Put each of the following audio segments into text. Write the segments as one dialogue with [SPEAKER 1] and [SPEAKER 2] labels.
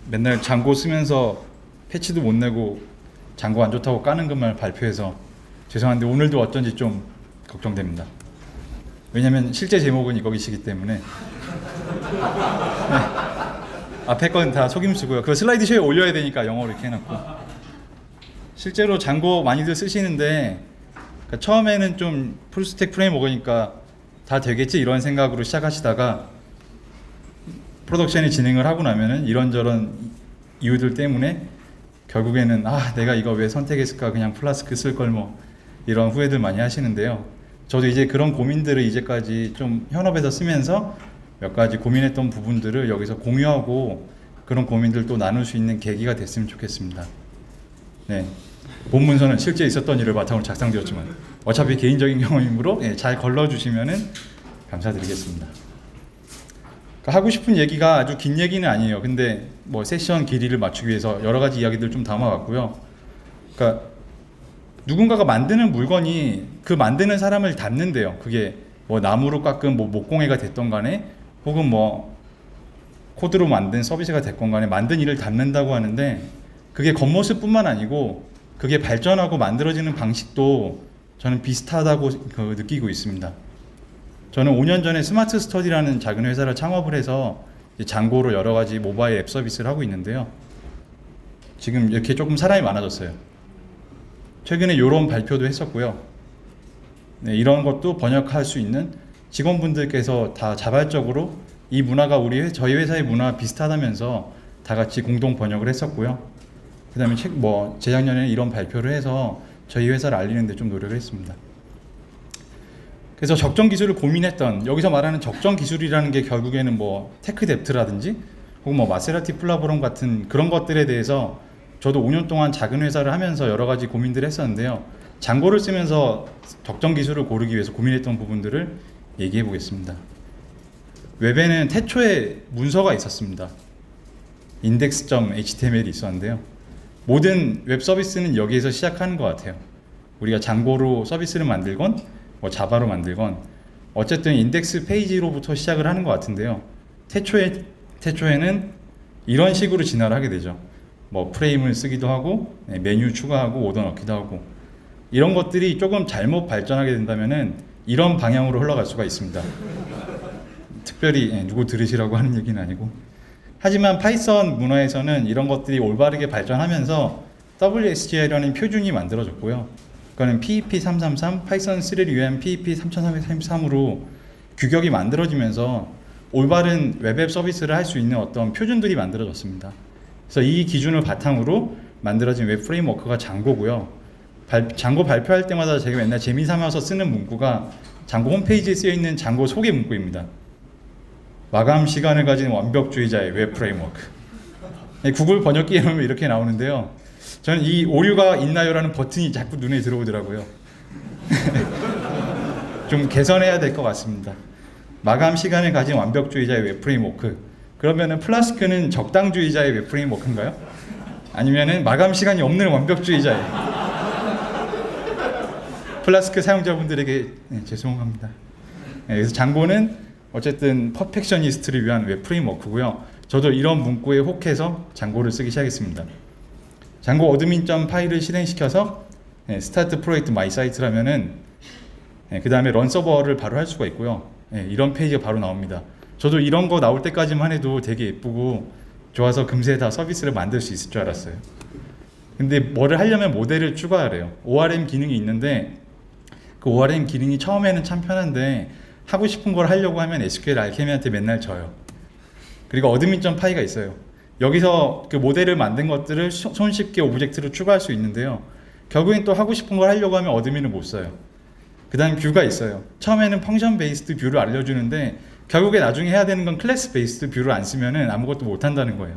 [SPEAKER 1] 맨날 장고 쓰면서 패치도 못 내고 장고 안 좋다고 까는 것만 발표해서 죄송한데 오늘도 어쩐지 좀 걱정됩니다. 왜냐면 실제 제목은 이거이시기 때문에. 네. 앞에 건 다 속임수고요. 그거 슬라이드쇼에 올려야 되니까 영어로 이렇게 해놨고. 실제로 장고 많이들 쓰시는데 그러니까 처음에는 좀 풀스택 프레임워크니까 다 되겠지 이런 생각으로 시작하시다가 프로덕션이 진행을 하고 나면은 이런저런 이유들 때문에 결국에는 내가 이거 왜 선택했을까, 그냥 플라스크 쓸 걸 뭐, 이런 후회들 많이 하시는데요. 저도 이제 그런 고민들을 이제까지 좀 현업에서 쓰면서 몇 가지 고민했던 부분들을 여기서 공유하고 그런 고민들 또 나눌 수 있는 계기가 됐으면 좋겠습니다. 네. 본 문서는 실제 있었던 일을 바탕으로 작성되었지만 어차피 개인적인 경험이므로 잘 걸러주시면은 감사드리겠습니다. 하고 싶은 얘기가 아주 긴 얘기는 아니에요. 근데 뭐 세션 길이를 맞추기 위해서 여러 가지 이야기들 좀 담아왔고요. 그러니까 누군가가 만드는 물건이 그 만드는 사람을 닮는데요. 그게 뭐 나무로 깎은 뭐 목공예가 됐던 간에 혹은 뭐 코드로 만든 서비스가 됐건 간에 만든 일을 닮는다고 하는데 그게 겉모습뿐만 아니고 그게 발전하고 만들어지는 방식도 저는 비슷하다고 느끼고 있습니다. 저는 5년 전에 스마트 스터디라는 작은 회사를 창업을 해서 장고로 여러 가지 모바일 앱 서비스를 하고 있는데요. 지금 이렇게 조금 사람이 많아졌어요. 최근에 이런 발표도 했었고요. 네, 이런 것도 번역할 수 있는 직원분들께서 다 자발적으로 이 문화가 저희 회사의 문화와 비슷하다면서 다 같이 공동 번역을 했었고요. 그 다음에 재작년에 이런 발표를 해서 저희 회사를 알리는 데 좀 노력을 했습니다. 그래서 적정 기술을 고민했던, 여기서 말하는 적정 기술이라는 게 결국에는 뭐 테크뎁트라든지 혹은 뭐 마세라티 플라보럼 같은 그런 것들에 대해서 저도 5년 동안 작은 회사를 하면서 여러 가지 고민들을 했었는데요. 장고를 쓰면서 적정 기술을 고르기 위해서 고민했던 부분들을 얘기해 보겠습니다. 웹에는 태초에 문서가 있었습니다. index.html이 있었는데요. 모든 웹 서비스는 여기에서 시작하는 것 같아요. 우리가 장고로 서비스를 만들건 뭐 자바로 만들건 어쨌든 인덱스 페이지로부터 시작을 하는 것 같은데요. 태초에는 이런 식으로 진화를 하게 되죠. 뭐 프레임을 쓰기도 하고 메뉴 추가하고 오더 넣기도 하고 이런 것들이 조금 잘못 발전하게 된다면은 이런 방향으로 흘러갈 수가 있습니다. 특별히 누구 들으시라고 하는 얘기는 아니고, 하지만 파이썬 문화에서는 이런 것들이 올바르게 발전하면서 WSGI라는 표준이 만들어졌고요. 그거는 PEP 333, 파이썬 3를 위한 PEP 3333으로 규격이 만들어지면서 올바른 웹앱 서비스를 할 수 있는 어떤 표준들이 만들어졌습니다. 그래서 이 기준을 바탕으로 만들어진 웹 프레임워크가 장고고요. 장고 발표할 때마다 제가 맨날 재미삼아서 쓰는 문구가 장고 홈페이지에 쓰여있는 장고 소개 문구입니다. 마감 시간을 가진 완벽주의자의 웹 프레임워크. 구글 번역기에 넣으면 이렇게 나오는데요. 저는 이 오류가 있나요? 라는 버튼이 자꾸 눈에 들어오더라고요. 좀 개선해야 될 것 같습니다. 마감 시간을 가진 완벽주의자의 웹 프레임워크. 그러면은 플라스크는 적당주의자의 웹 프레임워크인가요? 아니면은 마감 시간이 없는 완벽주의자의. 플라스크 사용자분들에게 죄송합니다. 그래서 장고는 어쨌든 퍼펙셔니스트를 위한 웹 프레임워크고요. 저도 이런 문구에 혹해서 장고를 쓰기 시작했습니다. 장고 어드민 파일을 실행시켜서 스타트 프로젝트 마이 사이트라면은 그 다음에 런 서버를 바로 할 수가 있고요. 이런 페이지가 바로 나옵니다. 저도 이런 거 나올 때까지만 해도 되게 예쁘고 좋아서 금세 다 서비스를 만들 수 있을 줄 알았어요. 근데 뭐를 하려면 모델을 추가하래요. ORM 기능이 있는데 그 ORM 기능이 처음에는 참 편한데 하고 싶은 걸 하려고 하면 SQL 알케미한테 맨날 져요. 그리고 어드민 파이가 있어요. 여기서 그 모델을 만든 것들을 손쉽게 오브젝트로 추가할 수 있는데요. 결국엔 또 하고 싶은 걸 하려고 하면 어드민을 못 써요. 그 다음 뷰가 있어요. 처음에는 펑션 베이스드 뷰를 알려주는데 결국에 나중에 해야 되는 건 클래스 베이스드 뷰를 안 쓰면은 아무것도 못 한다는 거예요.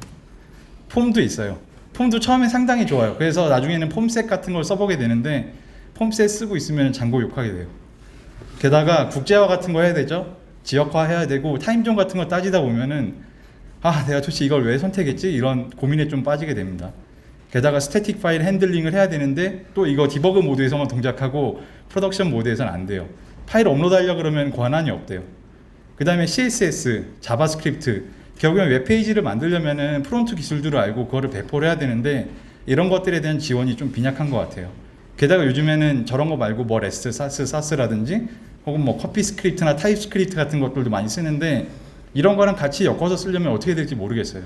[SPEAKER 1] 폼도 있어요. 폼도 처음에 상당히 좋아요. 그래서 나중에는 폼셋 같은 걸 써보게 되는데 폼셋 쓰고 있으면 장고 욕하게 돼요. 게다가 국제화 같은 거 해야 되죠. 지역화 해야 되고 타임존 같은 거 따지다 보면은 내가 도대체 이걸 왜 선택했지? 이런 고민에 좀 빠지게 됩니다. 게다가 스태틱 파일 핸들링을 해야 되는데 또 이거 디버그 모드에서만 동작하고 프로덕션 모드에서는 안 돼요. 파일 업로드 하려고 그러면 권한이 없대요. 그 다음에 CSS, 자바스크립트 결국엔 웹페이지를 만들려면은 프론트 기술들을 알고 그거를 배포를 해야 되는데 이런 것들에 대한 지원이 좀 빈약한 것 같아요. 게다가 요즘에는 저런 거 말고 뭐 레스트, 사스라든지 혹은 뭐 커피 스크립트나 타입 스크립트 같은 것들도 많이 쓰는데 이런 거랑 같이 엮어서 쓰려면 어떻게 될지 모르겠어요.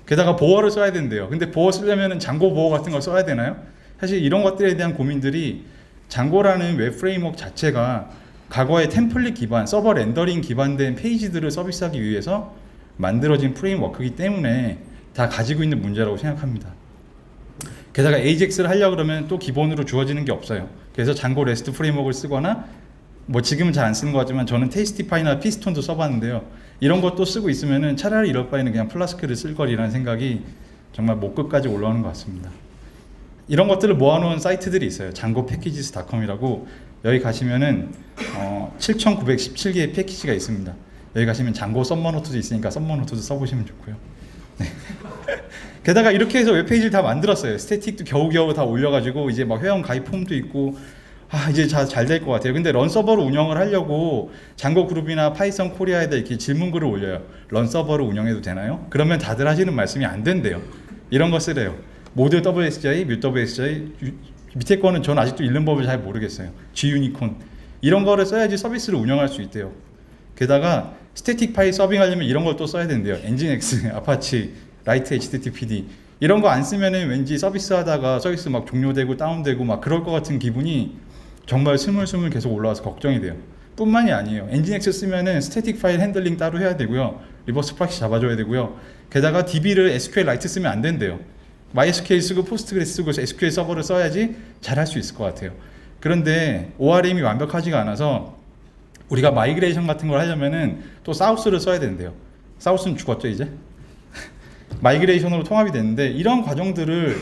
[SPEAKER 1] 게다가 보어를 써야 된대요. 근데 보어 쓰려면 장고 보어 같은 걸 써야 되나요? 사실 이런 것들에 대한 고민들이 장고라는 웹 프레임워크 자체가 과거의 템플릿 기반, 서버 렌더링 기반된 페이지들을 서비스하기 위해서 만들어진 프레임워크이기 때문에 다 가지고 있는 문제라고 생각합니다. 게다가 AJAX를 하려고 그러면 또 기본으로 주어지는 게 없어요. 그래서 장고 레스트 프레임워크를 쓰거나 뭐 지금은 잘 안 쓰는 것 같지만 저는 테이스티파이나 피스톤도 써봤는데요. 이런 것도 쓰고 있으면은 차라리 이럴 바에는 그냥 플라스크를 쓸 거리라는 생각이 정말 목 끝까지 올라오는 것 같습니다. 이런 것들을 모아놓은 사이트들이 있어요. 장고패키지스.com이라고 여기 가시면은 7,917개의 패키지가 있습니다. 여기 가시면 장고 썸머노트도 있으니까 썸머노트도 써보시면 좋고요. 네. 게다가 이렇게 해서 웹페이지를 다 만들었어요. 스태틱도 겨우겨우 다 올려가지고 이제 막 회원 가입 폼도 있고 이제 잘 될 것 같아요. 근데 런 서버로 운영을 하려고 장고 그룹이나 파이썬 코리아에다 이렇게 질문글을 올려요. 런 서버로 운영해도 되나요? 그러면 다들 하시는 말씀이 안 된대요. 이런 거 쓰래요. 모드 WSGI, 뮤 WSGI, 밑에 거는 전 아직도 읽는 법을 잘 모르겠어요. G유니콘 이런 거를 써야지 서비스를 운영할 수 있대요. 게다가 스태틱 파일 서빙하려면 이런 걸 또 써야 된대요. 엔진엑스, 아파치, 라이트 HTTPD 이런 거 안 쓰면은 왠지 서비스 하다가 서비스 막 종료되고 다운되고 막 그럴 것 같은 기분이 정말 스물스물 계속 올라와서 걱정이 돼요. 뿐만이 아니에요. 엔진엑스 쓰면은 스태틱 파일 핸들링 따로 해야 되고요. 리버스 프락시 잡아줘야 되고요. 게다가 DB를 SQLite 쓰면 안 된대요. MySQL 쓰고 포스트그레스 쓰고 SQL 서버를 써야지 잘할 수 있을 것 같아요. 그런데 ORM이 완벽하지가 않아서 우리가 마이그레이션 같은 걸 하려면은 또 사우스를 써야 된대요. 사우스는 죽었죠 이제? 마이그레이션으로 통합이 됐는데 이런 과정들을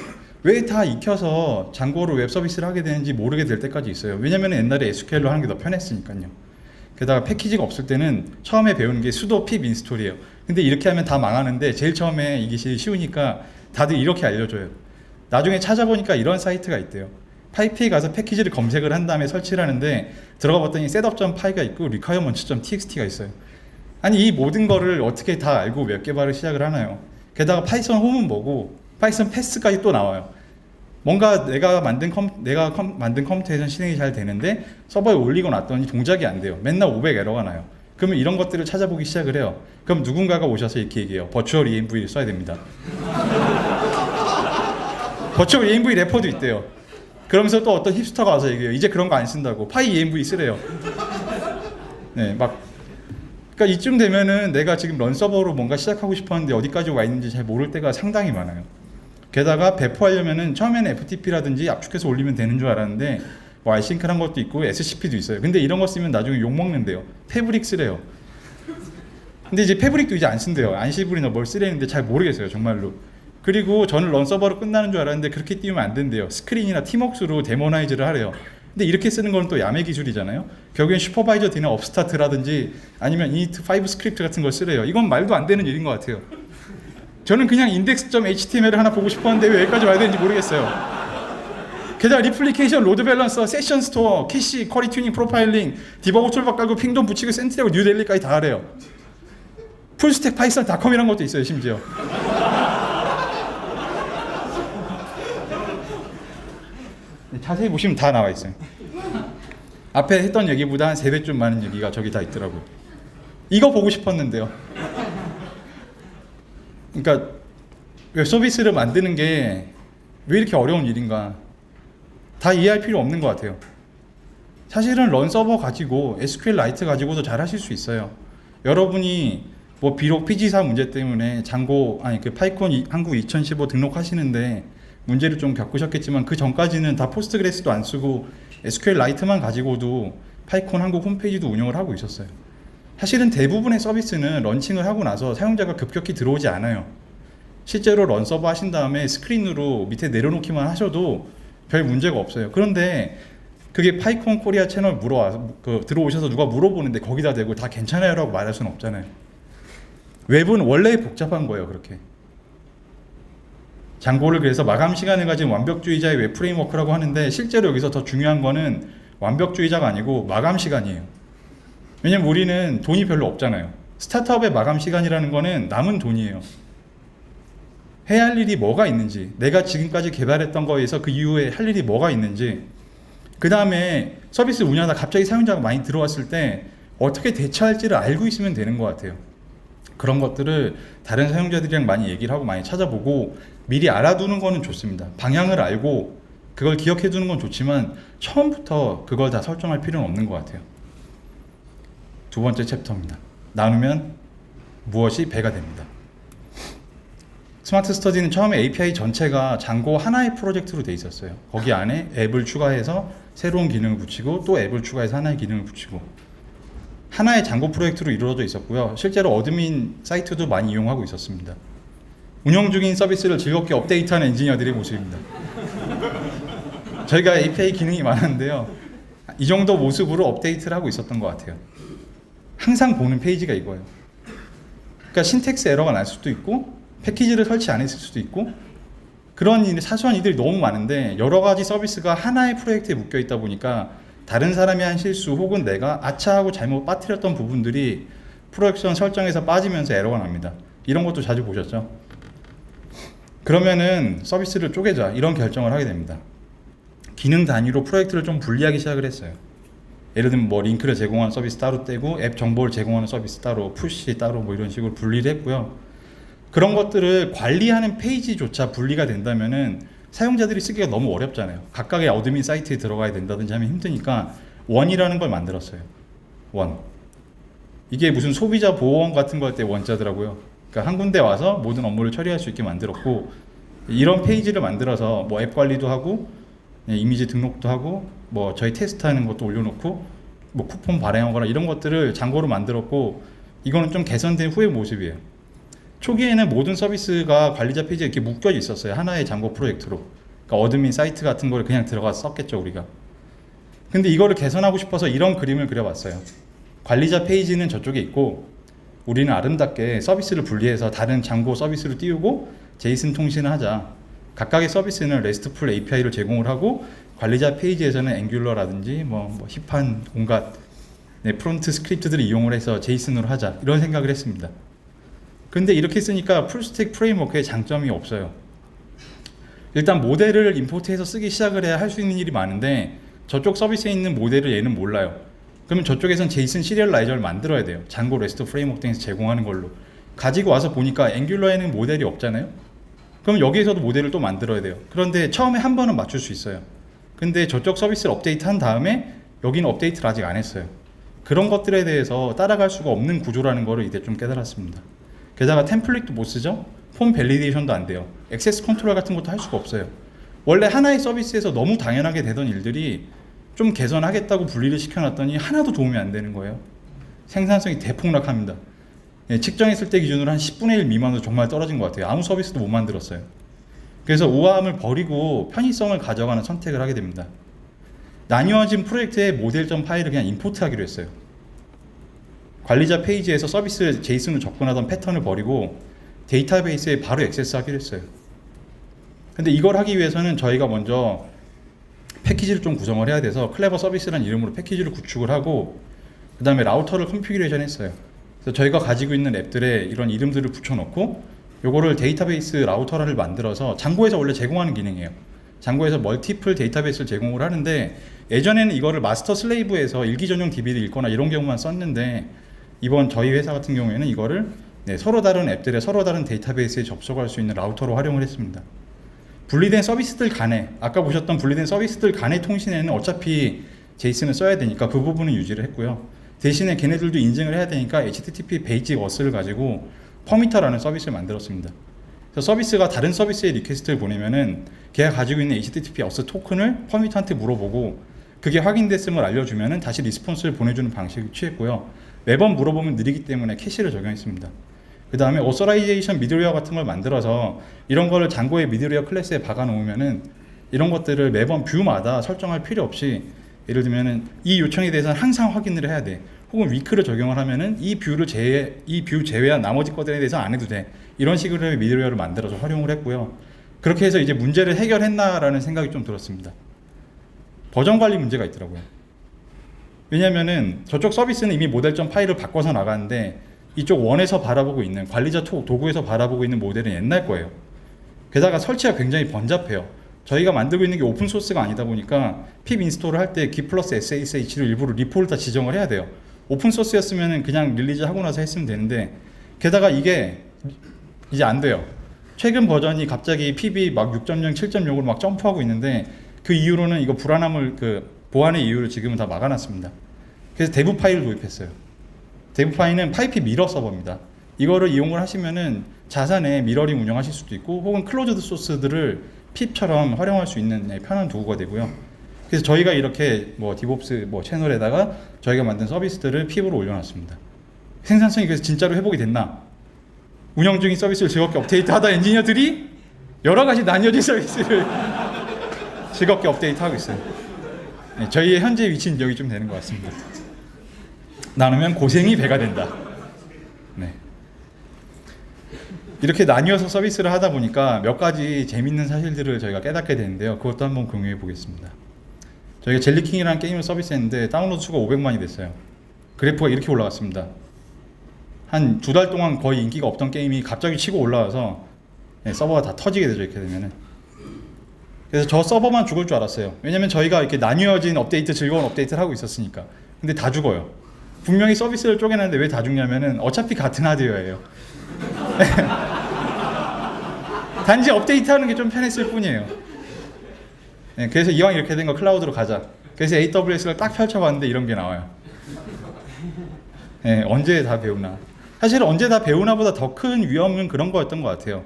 [SPEAKER 1] 왜 다 익혀서 장고로 웹 서비스를 하게 되는지 모르게 될 때까지 있어요. 왜냐면 옛날에 SQL로 하는 게 더 편했으니까요. 게다가 패키지가 없을 때는 처음에 배우는 게 sudo pip install이에요. 근데 이렇게 하면 다 망하는데 제일 처음에 이게 제일 쉬우니까 다들 이렇게 알려줘요. 나중에 찾아보니까 이런 사이트가 있대요. 파이프에 가서 패키지를 검색을 한 다음에 설치를 하는데 들어가 봤더니 setup.py가 있고 requirements.txt가 있어요. 아니 이 모든 거를 어떻게 다 알고 웹 개발을 시작을 하나요? 게다가 파이썬 홈은 뭐고 파이썬 패스까지 또 나와요. 뭔가 내가 만든 컴퓨터에서는 실행이 잘 되는데 서버에 올리고 났더니 동작이 안 돼요. 맨날 500 에러가 나요. 그러면 이런 것들을 찾아보기 시작을 해요. 그럼 누군가가 오셔서 이렇게 얘기해요. 버추얼 ENV를 써야 됩니다. 버추얼 ENV 래퍼도 있대요. 그러면서 또 어떤 힙스터가 와서 얘기해요. 이제 그런 거 안 쓴다고. 파이 ENV 쓰래요. 네, 그러니까 이쯤 되면은 내가 지금 런 서버로 뭔가 시작하고 싶었는데 어디까지 와 있는지 잘 모를 때가 상당히 많아요. 게다가 배포하려면은 처음에는 FTP라든지 압축해서 올리면 되는 줄 알았는데 뭐 아이싱크란 것도 있고 SCP도 있어요. 근데 이런 거 쓰면 나중에 욕 먹는데요. 패브릭 쓰래요. 근데 이제 패브릭도 이제 안 쓴대요. 안시블이나 뭘 쓰려는데 잘 모르겠어요, 정말로. 그리고 저는 런 서버로 끝나는 줄 알았는데 그렇게 띄우면 안 된대요. 스크린이나 팀웍스로 데모나이즈를 하래요. 근데 이렇게 쓰는 건 또 야매 기술이잖아요. 결국엔 슈퍼바이저 D나 업스타트라든지 아니면 init5 스크립트 같은 걸 쓰래요. 이건 말도 안 되는 일인 것 같아요. 저는 그냥 index.html을 하나 보고 싶었는데 왜 여기까지 와야 되는지 모르겠어요. 게다가 리플리케이션, 로드 밸런서, 세션 스토어, 캐시, 쿼리 튜닝, 프로파일링, 디버그 툴박 깔고 핑돈 붙이고 센트리하고 뉴델리까지 다 하래요. 풀스택 파이썬.com이라는 것도 있어요, 심지어. 자세히 보시면 다 나와 있어요. 앞에 했던 얘기보다 한 3배 좀 많은 얘기가 저기 다 있더라고요. 이거 보고 싶었는데요. 그러니까 웹 서비스를 만드는 게 왜 이렇게 어려운 일인가 다 이해할 필요 없는 것 같아요. 사실은 런 서버 가지고 SQLite 가지고도 잘 하실 수 있어요. 여러분이 뭐 비록 PG4 문제 때문에 파이콘 한국 2015 등록하시는데 문제를 좀 겪으셨겠지만 그 전까지는 다 포스트그레스도 안 쓰고 SQLite만 가지고도 파이콘 한국 홈페이지도 운영을 하고 있었어요. 사실은 대부분의 서비스는 런칭을 하고 나서 사용자가 급격히 들어오지 않아요. 실제로 런 서버 하신 다음에 스크린으로 밑에 내려놓기만 하셔도 별 문제가 없어요. 그런데 그게 파이콘 코리아 채널 들어오셔서 누가 물어보는데 거기다 대고 다 괜찮아요 라고 말할 수는 없잖아요. 웹은 원래 복잡한 거예요. 그렇게 장고를 그래서 마감 시간을 가진 완벽주의자의 웹 프레임워크라고 하는데 실제로 여기서 더 중요한 거는 완벽주의자가 아니고 마감 시간이에요. 왜냐면 우리는 돈이 별로 없잖아요. 스타트업의 마감 시간이라는 거는 남은 돈이에요. 해야 할 일이 뭐가 있는지, 내가 지금까지 개발했던 거에서 그 이후에 할 일이 뭐가 있는지, 그 다음에 서비스 운영하다 갑자기 사용자가 많이 들어왔을 때 어떻게 대처할지를 알고 있으면 되는 것 같아요. 그런 것들을 다른 사용자들이랑 많이 얘기를 하고 많이 찾아보고 미리 알아두는 거는 좋습니다. 방향을 알고 그걸 기억해 두는 건 좋지만 처음부터 그걸 다 설정할 필요는 없는 것 같아요. 두 번째 챕터입니다. 나누면 무엇이 배가 됩니다. 스마트 스터디는 처음에 API 전체가 장고 하나의 프로젝트로 돼 있었어요. 거기 안에 앱을 추가해서 새로운 기능을 붙이고 또 앱을 추가해서 하나의 기능을 붙이고 하나의 장고 프로젝트로 이루어져 있었고요. 실제로 어드민 사이트도 많이 이용하고 있었습니다. 운영 중인 서비스를 즐겁게 업데이트하는 엔지니어들의 모습입니다. 저희가 API 기능이 많았는데요. 이 정도 모습으로 업데이트를 하고 있었던 것 같아요. 항상 보는 페이지가 이거예요. 그러니까 신텍스 에러가 날 수도 있고 패키지를 설치 안 했을 수도 있고 그런 사소한 일들이 너무 많은데 여러 가지 서비스가 하나의 프로젝트에 묶여 있다 보니까 다른 사람이 한 실수 혹은 내가 아차하고 잘못 빠뜨렸던 부분들이 프로덕션 설정에서 빠지면서 에러가 납니다. 이런 것도 자주 보셨죠? 그러면은 서비스를 쪼개자 이런 결정을 하게 됩니다. 기능 단위로 프로젝트를 좀 분리하기 시작을 했어요. 예를 들면 뭐 링크를 제공하는 서비스 따로 떼고 앱 정보를 제공하는 서비스 따로 푸시 따로 뭐 이런 식으로 분리를 했고요. 그런 것들을 관리하는 페이지조차 분리가 된다면은 사용자들이 쓰기가 너무 어렵잖아요. 각각의 어드민 사이트에 들어가야 된다든지 하면 힘드니까 원이라는 걸 만들었어요. 원. 이게 무슨 소비자 보호원 같은 거 할 때 원자더라고요. 그러니까 한 군데 와서 모든 업무를 처리할 수 있게 만들었고 이런 페이지를 만들어서 뭐 앱 관리도 하고 이미지 등록도 하고 뭐 저희 테스트하는 것도 올려놓고 뭐 쿠폰 발행하거나 이런 것들을 장고로 만들었고 이거는 좀 개선된 후의 모습이에요. 초기에는 모든 서비스가 관리자 페이지에 이렇게 묶여 있었어요. 하나의 장고 프로젝트로. 그러니까 어드민 사이트 같은 걸 그냥 들어가서 썼겠죠, 우리가. 근데 이거를 개선하고 싶어서 이런 그림을 그려봤어요. 관리자 페이지는 저쪽에 있고 우리는 아름답게 서비스를 분리해서 다른 장고 서비스로 띄우고 제이슨 통신을 하자. 각각의 서비스는 RESTful API를 제공을 하고 관리자 페이지에서는 앵귤러라든지 뭐 힙한 온갖 프론트 스크립트들을 이용을 해서 제이슨으로 하자. 이런 생각을 했습니다. 근데 이렇게 쓰니까 풀스택 프레임워크의 장점이 없어요. 일단 모델을 임포트해서 쓰기 시작을 해야 할 수 있는 일이 많은데 저쪽 서비스에 있는 모델을 얘는 몰라요. 그러면 저쪽에선 제이슨 시리얼라이저를 만들어야 돼요. 장고 레스트 프레임워크 등에서 제공하는 걸로. 가지고 와서 보니까 앵귤러에는 모델이 없잖아요. 그럼 여기에서도 모델을 또 만들어야 돼요. 그런데 처음에 한 번은 맞출 수 있어요. 근데 저쪽 서비스를 업데이트한 다음에 여기는 업데이트를 아직 안 했어요. 그런 것들에 대해서 따라갈 수가 없는 구조라는 거를 이제 좀 깨달았습니다. 게다가 템플릿도 못 쓰죠? 폼 밸리데이션도 안 돼요. 액세스 컨트롤 같은 것도 할 수가 없어요. 원래 하나의 서비스에서 너무 당연하게 되던 일들이 좀 개선하겠다고 분리를 시켜놨더니 하나도 도움이 안 되는 거예요. 생산성이 대폭락합니다. 측정했을 때 기준으로 한 10분의 1 미만으로 정말 떨어진 것 같아요. 아무 서비스도 못 만들었어요. 그래서 우아함을 버리고 편의성을 가져가는 선택을 하게 됩니다. 나뉘어진 프로젝트의 모델.점 파일을 그냥 임포트하기로 했어요. 관리자 페이지에서 서비스 제이슨으로 접근하던 패턴을 버리고 데이터베이스에 바로 액세스하기로 했어요. 근데 이걸 하기 위해서는 저희가 먼저 패키지를 좀 구성을 해야 돼서 클레버 서비스라는 이름으로 패키지를 구축을 하고 그 다음에 라우터를 컨피규레이션 했어요. 그래서 저희가 가지고 있는 앱들에 이런 이름들을 붙여놓고 요거를 데이터베이스 라우터를 만들어서 장고에서 원래 제공하는 기능이에요. 장고에서 멀티플 데이터베이스를 제공을 하는데 예전에는 이거를 마스터 슬레이브에서 일기 전용 DB를 읽거나 이런 경우만 썼는데 이번 저희 회사 같은 경우에는 이거를 서로 다른 앱들에 서로 다른 데이터베이스에 접속할 수 있는 라우터로 활용을 했습니다. 분리된 서비스들 간에 아까 보셨던 분리된 서비스들 간의 통신에는 어차피 제이슨을 써야 되니까 그 부분은 유지를 했고요. 대신에 걔네들도 인증을 해야 되니까 HTTP 베이직 어스를 가지고 퍼미터라는 서비스를 만들었습니다. 그래서 서비스가 다른 서비스에 리퀘스트를 보내면은 걔가 가지고 있는 HTTP 어스 토큰을 퍼미터한테 물어보고 그게 확인됐음을 알려주면은 다시 리스폰스를 보내주는 방식을 취했고요. 매번 물어보면 느리기 때문에 캐시를 적용했습니다. 그 다음에 오서라이제이션 미들웨어 같은 걸 만들어서 이런 거를 장고의 미들웨어 클래스에 박아 놓으면은 이런 것들을 매번 뷰마다 설정할 필요 없이 예를 들면은 이 요청에 대해서는 항상 확인을 해야 돼. 혹은 위크를 적용을 하면은 이 뷰 제외한 나머지 것들에 대해서 안 해도 돼. 이런 식으로 미들웨어를 만들어서 활용을 했고요. 그렇게 해서 이제 문제를 해결했나라는 생각이 좀 들었습니다. 버전 관리 문제가 있더라고요. 왜냐면은 저쪽 서비스는 이미 모델.파일을 바꿔서 나가는데 이쪽 원에서 바라보고 있는 관리자 도구에서 바라보고 있는 모델은 옛날 거예요. 게다가 설치가 굉장히 번잡해요. 저희가 만들고 있는 게 오픈 소스가 아니다 보니까 핍 인스톨을 할 때 Git 플러스 SSH를 일부러 리포를 다 지정을 해야 돼요. 오픈 소스였으면 그냥 릴리즈 하고 나서 했으면 되는데, 게다가 이게 이제 안 돼요. 최근 버전이 갑자기 핍이 막 6.0, 7.0으로 막 점프하고 있는데, 그 이후로는 이거 불안함을 보안의 이유를 지금은 다 막아놨습니다. 그래서 대부 파일을 도입했어요. 대부 파일은 파이피 미러 서버입니다. 이거를 이용을 하시면은 자산에 미러링 운영하실 수도 있고, 혹은 클로즈드 소스들을 핍처럼 활용할 수 있는 편한 도구가 되고요. 그래서 저희가 이렇게 뭐 디봅스 채널에다가 저희가 만든 서비스들을 핍으로 올려놨습니다. 생산성이 그래서 진짜로 회복이 됐나? 운영 중인 서비스를 즐겁게 업데이트하다 엔지니어들이 여러 가지 나뉘어진 서비스를 즐겁게 업데이트하고 있어요. 네, 저희의 현재 위치는 여기쯤 되는 것 같습니다. 나누면 고생이 배가 된다. 네. 이렇게 나뉘어서 서비스를 하다 보니까 몇 가지 재밌는 사실들을 저희가 깨닫게 되는데요. 그것도 한번 공유해 보겠습니다. 저희가 젤리킹이라는 게임을 서비스했는데 다운로드 수가 500만이 됐어요. 그래프가 이렇게 올라갔습니다. 한 2달 동안 거의 인기가 없던 게임이 갑자기 치고 올라와서 서버가 다 터지게 되죠. 이렇게 되면은. 그래서 저 서버만 죽을 줄 알았어요. 왜냐면 저희가 이렇게 나뉘어진 업데이트, 즐거운 업데이트를 하고 있었으니까. 근데 다 죽어요. 분명히 서비스를 쪼개놨는데 왜 다 죽냐면은 어차피 같은 하드웨어예요. 단지 업데이트하는 게 좀 편했을 뿐이에요. 네, 그래서 이왕 이렇게 된 거 클라우드로 가자. 그래서 AWS를 딱 펼쳐봤는데 이런 게 나와요. 네, 언제 다 배우나. 사실 언제 다 배우나보다 더 큰 위험은 그런 거였던 것 같아요.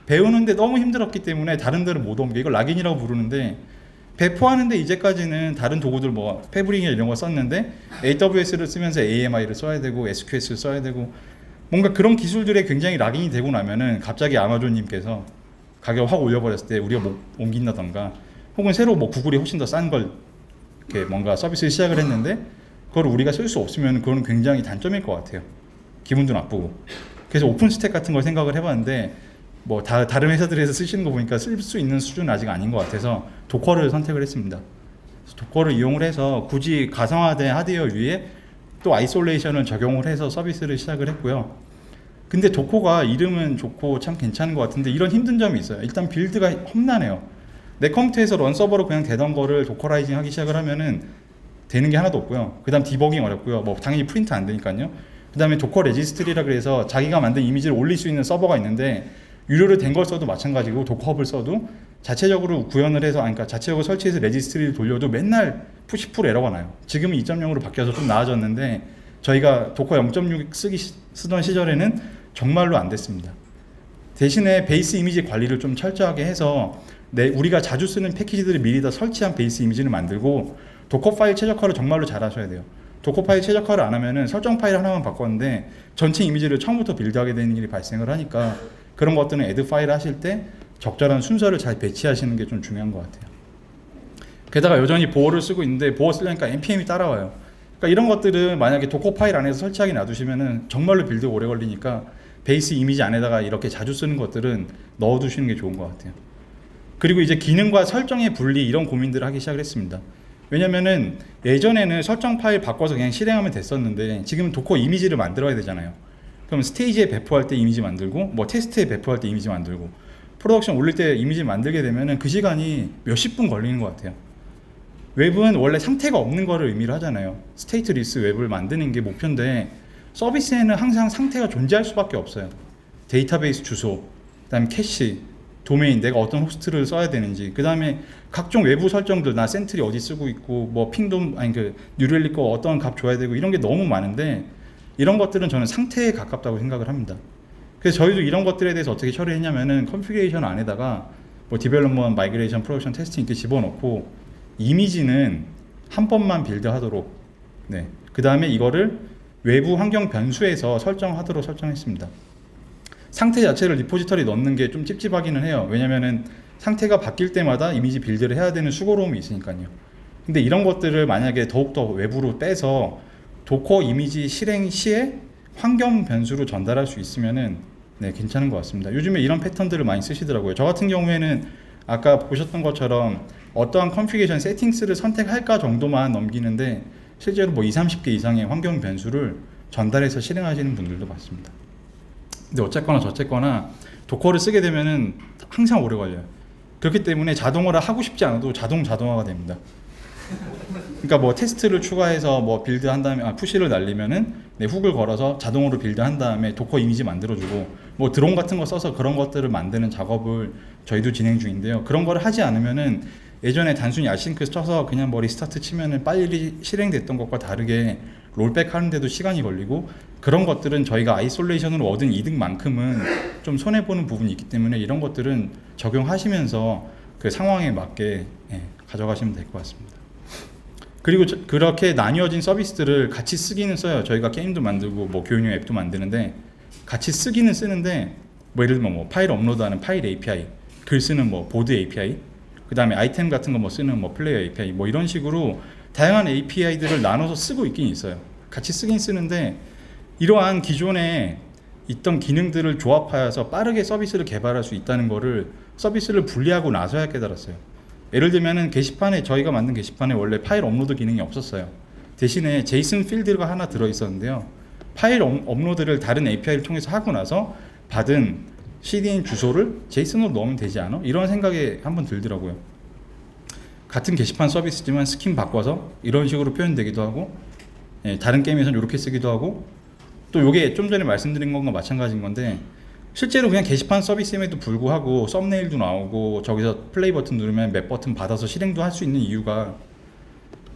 [SPEAKER 1] 배우는데 너무 힘들었기 때문에 다른 데를 못 옮겨. 이걸 락인이라고 부르는데, 배포하는데 이제까지는 다른 도구들 뭐 패브릭이나 이런 거 썼는데 AWS를 쓰면서 AMI를 써야 되고 SQS를 써야 되고, 뭔가 그런 기술들에 굉장히 락인이 되고 나면은 갑자기 아마존님께서 가격 확 올려버렸을 때 우리가 못 옮긴다던가, 혹은 새로 뭐 구글이 훨씬 더 싼 걸 이렇게 뭔가 서비스를 시작을 했는데 그걸 우리가 쓸 수 없으면 그거는 굉장히 단점일 것 같아요. 기분도 나쁘고. 그래서 오픈 스택 같은 걸 생각을 해봤는데 뭐 다른 회사들에서 쓰시는 거 보니까 쓸 수 있는 수준은 아직 아닌 것 같아서 도커를 선택을 했습니다. 도커를 이용을 해서 굳이 가상화된 하드웨어 위에 또 아이솔레이션을 적용을 해서 서비스를 시작을 했고요. 근데 도커가 이름은 좋고 참 괜찮은 것 같은데 이런 힘든 점이 있어요. 일단 빌드가 험난해요. 내 컴퓨터에서 런 서버로 그냥 되던 거를 도커라이징 하기 시작을 하면은 되는 게 하나도 없고요. 그 다음 디버깅 어렵고요. 뭐 당연히 프린트 안 되니까요. 그 다음에 도커 레지스트리라 그래서 자기가 만든 이미지를 올릴 수 있는 서버가 있는데, 유료로 된 걸 써도 마찬가지고 도커업을 써도 자체적으로 구현을 해서, 그러니까 자체적으로 설치해서 레지스트리를 돌려도 맨날 푸시 풀 에러가 나요. 지금은 2.0으로 바뀌어서 좀 나아졌는데 저희가 도커 0.6 쓰던 시절에는 정말로 안 됐습니다. 대신에 베이스 이미지 관리를 좀 철저하게 해서 우리가 자주 쓰는 패키지들을 미리 다 설치한 베이스 이미지를 만들고, 도커 파일 최적화를 정말로 잘 하셔야 돼요. 도커 파일 최적화를 안 하면은 설정 파일 하나만 바꿨는데 전체 이미지를 처음부터 빌드하게 되는 일이 발생을 하니까, 그런 것들은 애드 파일을 하실 때 적절한 순서를 잘 배치하시는 게 좀 중요한 것 같아요. 게다가 여전히 보어를 쓰고 있는데 보어 쓰려니까 npm이 따라와요. 그러니까 이런 것들은 만약에 도커 파일 안에서 설치하게 놔두시면은 정말로 빌드 오래 걸리니까 베이스 이미지 안에다가 이렇게 자주 쓰는 것들은 넣어두시는 게 좋은 것 같아요. 그리고 이제 기능과 설정의 분리, 이런 고민들을 하기 시작을 했습니다. 왜냐면은 예전에는 설정 파일 바꿔서 그냥 실행하면 됐었는데 지금 도커 이미지를 만들어야 되잖아요. 그럼 스테이지에 배포할 때 이미지 만들고, 뭐 테스트에 배포할 때 이미지 만들고, 프로덕션 올릴 때 이미지 만들게 되면은 그 시간이 몇십 분 걸리는 것 같아요. 웹은 원래 상태가 없는 거를 의미를 하잖아요. 스테이트리스 웹을 만드는 게 목표인데, 서비스에는 항상 상태가 존재할 수밖에 없어요. 데이터베이스 주소, 그다음에 캐시, 도메인, 내가 어떤 호스트를 써야 되는지, 그 다음에 각종 외부 설정들, 나 센트리 어디 쓰고 있고, 뭐 핑돔, 뉴렐리 거 어떤 값 줘야 되고, 이런 게 너무 많은데 이런 것들은 저는 상태에 가깝다고 생각을 합니다. 그래서 저희도 이런 것들에 대해서 어떻게 처리했냐면은 컨피그레이션 안에다가 뭐 디벨롭먼트, 마이그레이션, 프로덕션, 테스팅 이렇게 집어넣고, 이미지는 한 번만 빌드하도록, 네, 그 다음에 이거를 외부 환경 변수에서 설정하도록 설정했습니다. 상태 자체를 리포지터리 넣는 게 좀 찝찝하기는 해요. 왜냐면은 상태가 바뀔 때마다 이미지 빌드를 해야 되는 수고로움이 있으니까요. 근데 이런 것들을 만약에 더욱더 외부로 빼서 도커 이미지 실행 시에 환경 변수로 전달할 수 있으면은 네, 괜찮은 것 같습니다. 요즘에 이런 패턴들을 많이 쓰시더라고요. 저 같은 경우에는 아까 보셨던 것처럼 어떠한 컨피그레이션 세팅스를 선택할까 정도만 넘기는데, 실제로 뭐 20, 30개 이상의 환경 변수를 전달해서 실행하시는 분들도 많습니다. 근데 어쨌거나 저쨌거나 도커를 쓰게 되면은 항상 오래 걸려요. 그렇기 때문에 자동화를 하고 싶지 않아도 자동화가 됩니다. 그러니까 뭐 테스트를 추가해서 뭐 빌드한 다음에 푸시를 날리면은 훅을 걸어서 자동으로 빌드한 다음에 도커 이미지 만들어주고 뭐 드론 같은 거 써서 그런 것들을 만드는 작업을 저희도 진행 중인데요. 그런 거를 하지 않으면은 예전에 단순히 알싱크 쳐서 그냥 뭐 리스타트 치면은 빨리 실행됐던 것과 다르게 롤백 하는데도 시간이 걸리고 그런 것들은 저희가 아이솔레이션으로 얻은 이득만큼은 좀 손해보는 부분이 있기 때문에 이런 것들은 적용하시면서 그 상황에 맞게 가져가시면 될 것 같습니다. 그리고 그렇게 나뉘어진 서비스들을 같이 쓰기는 써요. 저희가 게임도 만들고 뭐 교육용 앱도 만드는데 같이 쓰기는 쓰는데 뭐 예를 들면 뭐 파일 업로드하는 파일 API, 글 쓰는 뭐 보드 API, 그 다음에 아이템 같은 거 뭐 쓰는 뭐 플레이어 API 뭐 이런 식으로 다양한 API들을 나눠서 쓰고 있긴 있어요. 같이 쓰긴 쓰는데 이러한 기존에 있던 기능들을 조합하여서 빠르게 서비스를 개발할 수 있다는 거를 서비스를 분리하고 나서야 깨달았어요. 예를 들면은 게시판에 저희가 만든 게시판에 원래 파일 업로드 기능이 없었어요. 대신에 제이슨 필드가 하나 들어 있었는데요. 파일 업로드를 다른 API를 통해서 하고 나서 받은 CDN 주소를 제이슨으로 넣으면 되지 않아? 이런 생각이 한번 들더라고요. 같은 게시판 서비스지만 스킨 바꿔서 이런 식으로 표현되기도 하고 다른 게임에서는 이렇게 쓰기도 하고 또 이게 좀 전에 말씀드린 것과 마찬가지인 건데 실제로 그냥 게시판 서비스임에도 불구하고 썸네일도 나오고 저기서 플레이 버튼 누르면 맵 버튼 받아서 실행도 할 수 있는 이유가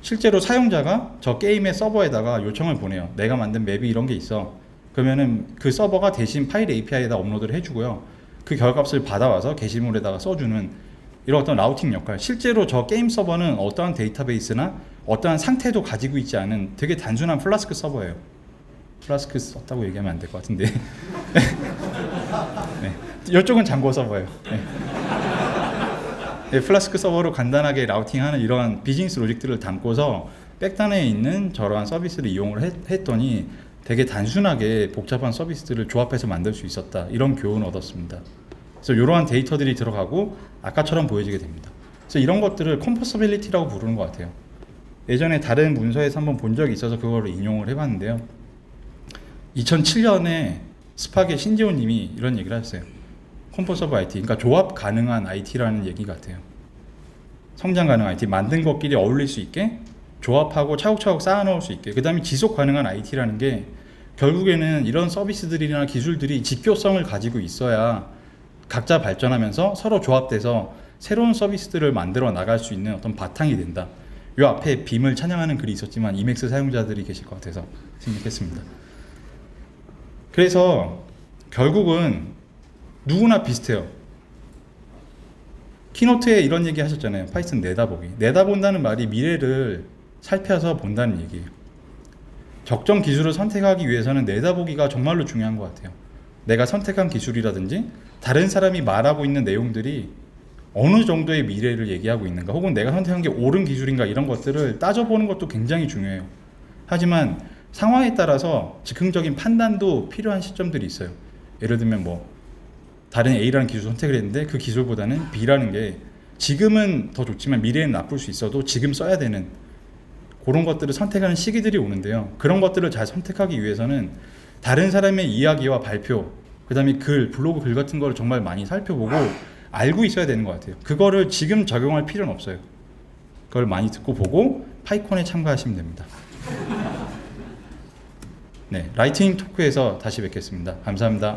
[SPEAKER 1] 실제로 사용자가 저 게임의 서버에다가 요청을 보내요. 내가 만든 맵이 이런 게 있어. 그러면은 그 서버가 대신 파일 API에다 업로드를 해주고요. 그 결과값을 받아와서 게시물에다가 써주는 이런 어떤 라우팅 역할. 실제로 저 게임 서버는 어떠한 데이터베이스나 어떠한 상태도 가지고 있지 않은 되게 단순한 플라스크 서버예요. 플라스크 썼다고 얘기하면 안 될 것 같은데 네. 이쪽은 잠궈 서버예요. 네, 플라스크 서버로 간단하게 라우팅하는 이러한 비즈니스 로직들을 담고서 백단에 있는 저러한 서비스를 이용을 했더니 되게 단순하게 복잡한 서비스들을 조합해서 만들 수 있었다. 이런 교훈을 얻었습니다. 그래서 이러한 데이터들이 들어가고 아까처럼 보여지게 됩니다. 그래서 이런 것들을 컴포서빌리티라고 부르는 것 같아요. 예전에 다른 문서에서 한번 본 적이 있어서 그거를 인용을 해봤는데요. 2007년에 스팍의 신재훈 님이 이런 얘기를 하셨어요. 컴포서브 IT, 그러니까 조합 가능한 IT라는 얘기 같아요. 성장 가능한 IT, 만든 것끼리 어울릴 수 있게 조합하고 차곡차곡 쌓아 넣을 수 있게, 그 다음에 지속 가능한 IT라는 게 결국에는 이런 서비스들이나 기술들이 직교성을 가지고 있어야 각자 발전하면서 서로 조합돼서 새로운 서비스들을 만들어 나갈 수 있는 어떤 바탕이 된다. 이 앞에 빔을 찬양하는 글이 있었지만 이맥스 사용자들이 계실 것 같아서 생각했습니다. 그래서 결국은 누구나 비슷해요. 키노트에 이런 얘기 하셨잖아요. 파이썬 내다보기. 내다본다는 말이 미래를 살펴서 본다는 얘기예요. 적정 기술을 선택하기 위해서는 내다보기가 정말로 중요한 것 같아요. 내가 선택한 기술이라든지 다른 사람이 말하고 있는 내용들이 어느 정도의 미래를 얘기하고 있는가, 혹은 내가 선택한 게 옳은 기술인가, 이런 것들을 따져보는 것도 굉장히 중요해요. 하지만 상황에 따라서 즉흥적인 판단도 필요한 시점들이 있어요. 예를 들면 뭐 다른 A라는 기술 선택을 했는데 그 기술보다는 B라는 게 지금은 더 좋지만 미래에는 나쁠 수 있어도 지금 써야 되는 그런 것들을 선택하는 시기들이 오는데요. 그런 것들을 잘 선택하기 위해서는 다른 사람의 이야기와 발표, 그 다음에 글, 블로그 글 같은 거를 정말 많이 살펴보고 알고 있어야 되는 것 같아요. 그거를 지금 적용할 필요는 없어요. 그걸 많이 듣고 보고 파이콘에 참가하시면 됩니다. 네, 라이팅 토크에서 다시 뵙겠습니다. 감사합니다.